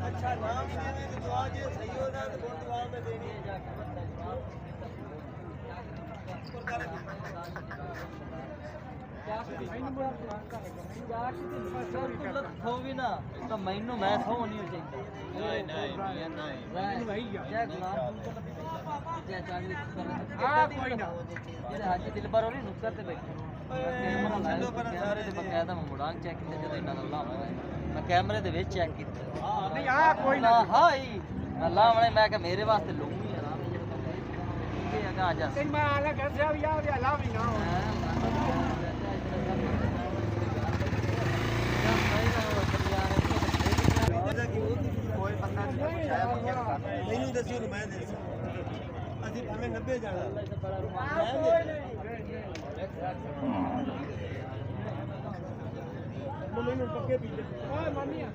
अच्छा नाम देने की दुआ जे सही हो ना तो बहुत दुआ में देनी है जाके हो भी ना तो मैनू मैं सौ नहीं चाहिए नहीं नहीं भाई जय गुलाम जय चांदी हां कोई ना जेरे हाजी दिलबर होरी नुक्कर ते बैठे कैमरा लाया कैमरे ते बकायदा मैं मुड़ांग चेक कीते जदों इन्ना दा लावा मैं कैमरे दे विच चेक कीते हां नहीं हां कोई ना हां अल्लाह वाले मैं कि मेरे वास्ते लूंगी आराम ये अगा आ जा मैं आला घर से या अल्लाह भी ना हो कोई बंदा नहीं दसी मैं दे ਅਸੀਂ ਭਾਵੇਂ 90 ਜਾਣਾ ਮੈਨੂੰ ਪੱਕੇ ਪੀਲੇ ਓਏ ਮਾਮੀਆ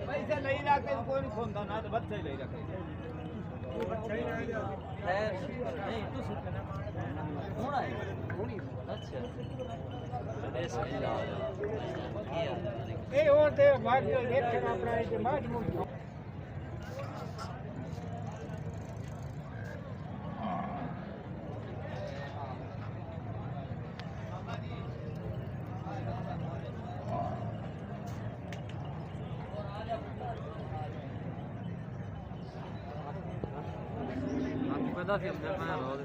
ਪੈਸੇ ਨਹੀਂ ਰੱਖਦੇ ਕੋਈ ਨਹੀਂ ਖੋਂਦਾ ਨਾ ਤੇ ਬੱਚੇ ਲਈ ਰੱਖਦੇ ਉਹ ਬੱਚਾ ਹੀ ਰਹਿ ਗਿਆ ਖੈਰ ਨਹੀਂ ਤੂੰ ਸੁਣਨਾ ਹੁਣ ਆਏ ਹੁਣੀ ਅੱਛਾ ਇਹ ਸਹੀ ਲਾ ਇਹ ਹੋਰ ਤੇ ਬਾਅਦ ਦੇਖਣਾ ਆਪਣਾ ਇਹ ਮਾਝ ਮੂਝ पता थी हमने मैं रोज